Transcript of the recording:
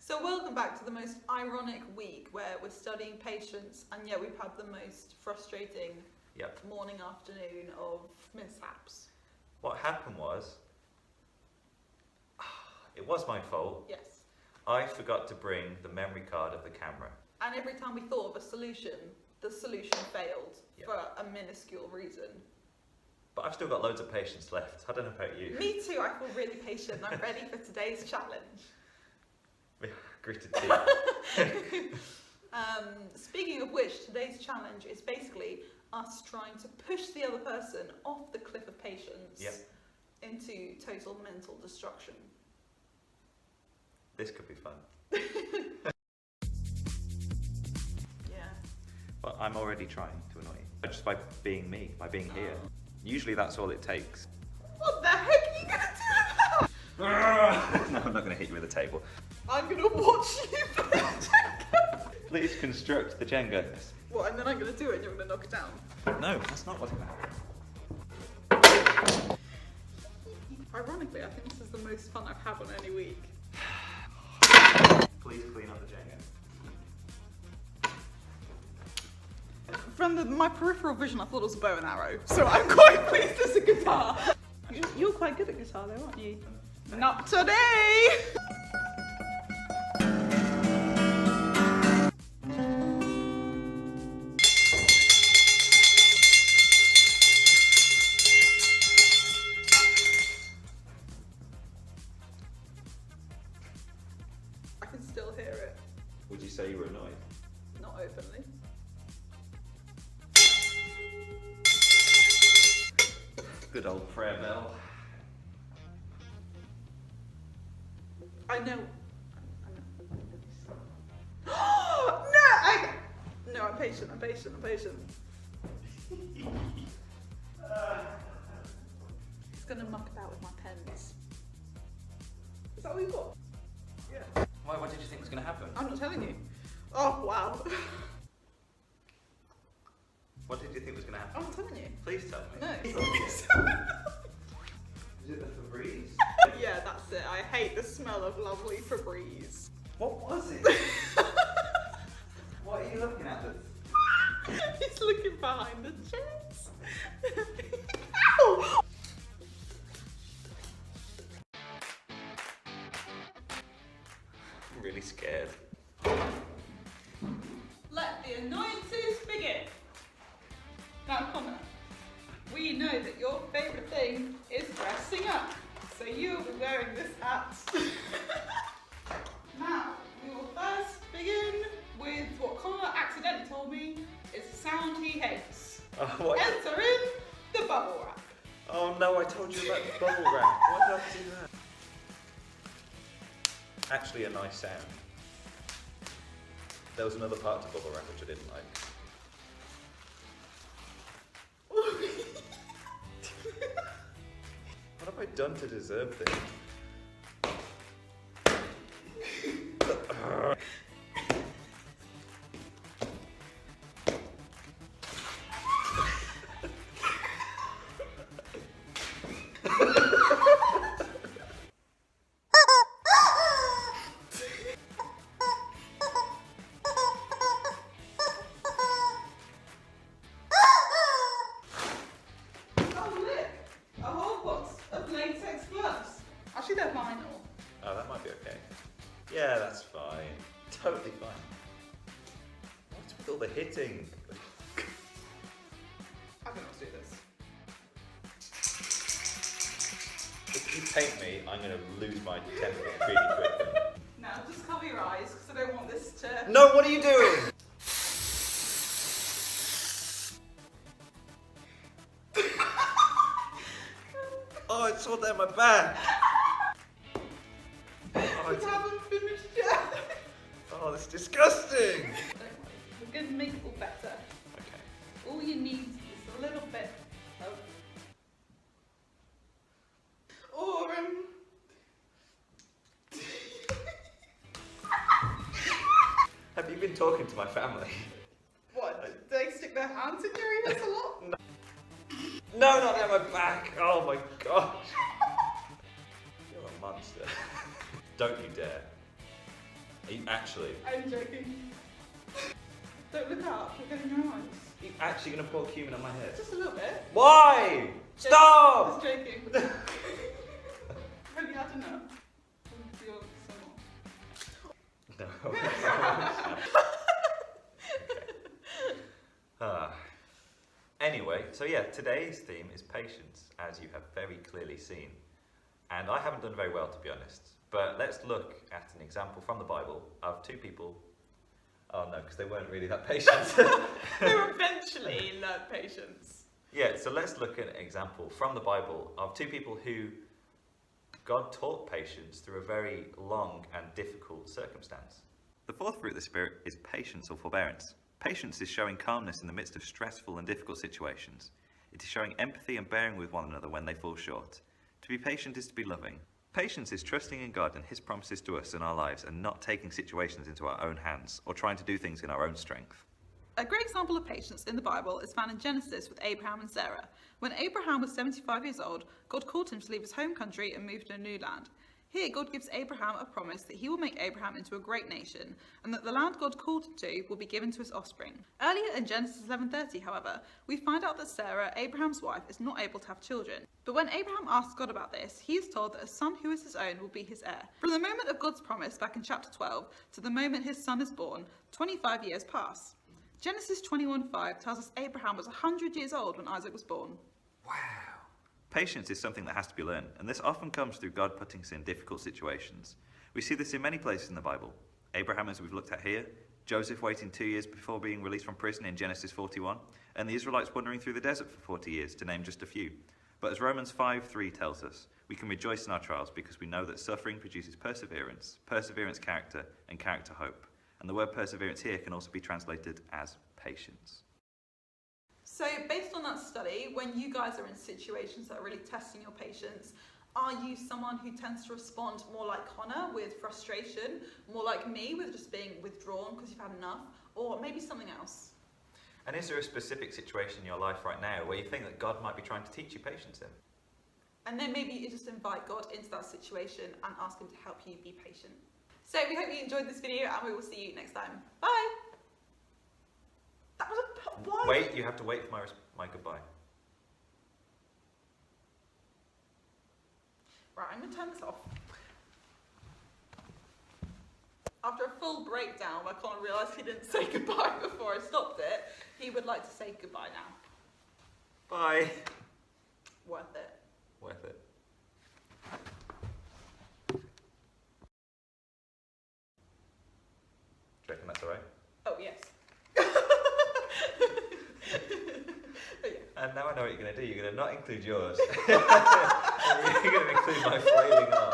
So welcome back to the most ironic week where we're studying patience and yet we've had the most frustrating morning, afternoon of mishaps. What happened was, it was my fault. Yes. I forgot to bring the memory card of the camera. And every time we thought of a solution, the solution failed for a minuscule reason. But I've still got loads of patience left. I don't know about you. Me too, I feel really patient. I'm ready for today's challenge. Gritted teeth. Speaking of which, today's challenge is basically us trying to push the other person off the cliff of patience into total mental destruction. This could be fun. Yeah. But I'm already trying to annoy you. Just by being me, by being here. Usually that's all it takes. What the heck are you gonna do about? No, I'm not going to hit you with a table. I'm gonna watch you play Jenga. Please construct the Jenga. What, and then I'm gonna do it and you're gonna knock it down? No, that's not what's going to happen. Ironically, I think this is the most fun I've had on any week. Please clean up the Jenga. From my peripheral vision, I thought it was a bow and arrow, so I'm quite pleased it's a guitar. You're quite good at guitar though, aren't you? Not today! I can still hear it. Would you say you were annoyed? Not openly. Good old prayer bell. I know. No, I'm patient. He's gonna muck about with my pens. Is that what you got? Yeah. Why? What did you think was going to happen? I'm not telling you. Oh, wow. What did you think was going to happen? I'm not telling you. Please tell me. No. Is it the Febreze? Yeah, that's it. I hate the smell of lovely Febreze. What was it? What are you looking at? He's looking behind the chairs. Ow! I'm really scared. Let the annoyances begin. Now, Connor, we know that your favourite thing is dressing up, so you'll be wearing this hat. Now, we will first begin with what Connor accidentally told me is a sound he hates. What? Enter in the bubble wrap. Oh no, I told you about the bubble wrap. Why did I do that? Actually a nice sound. There was another part to bubble wrap which I didn't like. What have I done to deserve this? Actually, they're vinyl. Oh, that might be okay. Yeah, that's fine. Totally fine. What's with all the hitting? I can not do this. If you paint me, I'm going to lose my temper really quickly. Now, just cover your eyes, because I don't want this to... No, what are you doing? Oh, it's all down my back. Oh, We haven't finished yet. oh, that's disgusting. Don't worry, we're going to make it all better. Okay. All you need is a little bit of... Have you been talking to my family? What, do they stick their hands in your ears a lot? No, not down my back. Oh my gosh. You're a monster. Don't you dare. Are you actually? I'm joking. Don't look up, you're getting your eyes. Are you actually going to pour cumin on my head? Just a little bit. Why? Stop! Just joking. Have you had enough? Do you want some more? No. Anyway, so yeah, today's theme is patience, as you have very clearly seen. And I haven't done very well, to be honest. But let's look at an example from the Bible of two people. Oh no, because they weren't really that patient. Who eventually learned patience. Yeah, so let's look at an example from the Bible of two people who God taught patience through a very long and difficult circumstance. The fourth fruit of the Spirit is patience or forbearance. Patience is showing calmness in the midst of stressful and difficult situations. It is showing empathy and bearing with one another when they fall short. To be patient is to be loving. Patience is trusting in God and His promises to us in our lives and not taking situations into our own hands or trying to do things in our own strength. A great example of patience in the Bible is found in Genesis with Abraham and Sarah. When Abraham was 75 years old, God called him to leave his home country and move to a new land. Here, God gives Abraham a promise that he will make Abraham into a great nation, and that the land God called him to will be given to his offspring. Earlier in Genesis 11:30, however, we find out that Sarah, Abraham's wife, is not able to have children. But when Abraham asks God about this, he is told that a son who is his own will be his heir. From the moment of God's promise back in chapter 12 to the moment his son is born, 25 years pass. Genesis 21:5 tells us Abraham was 100 years old when Isaac was born. Wow. Patience is something that has to be learned, and this often comes through God putting us in difficult situations. We see this in many places in the Bible. Abraham, as we've looked at here, Joseph waiting 2 years before being released from prison in Genesis 41, and the Israelites wandering through the desert for 40 years, to name just a few. But as Romans 5:3 tells us, we can rejoice in our trials because we know that suffering produces perseverance, perseverance character, and character hope. And the word perseverance here can also be translated as patience. So based on that study, when you guys are in situations that are really testing your patience, are you someone who tends to respond more like Connor with frustration, more like me with just being withdrawn because you've had enough, or maybe something else? And is there a specific situation in your life right now where you think that God might be trying to teach you patience in? And then maybe you just invite God into that situation and ask him to help you be patient. So we hope you enjoyed this video and we will see you next time. Bye! That was a... Why? Wait, you have to wait for my goodbye. Right, I'm going to turn this off. After a full breakdown where Connor realised he didn't say goodbye before I stopped it, he would like to say goodbye now. Bye. Worth it. Worth it. Do you reckon that's alright? Oh, yes. And now I know what you're going to do. You're going to not include yours. You're going to include my flailing arm.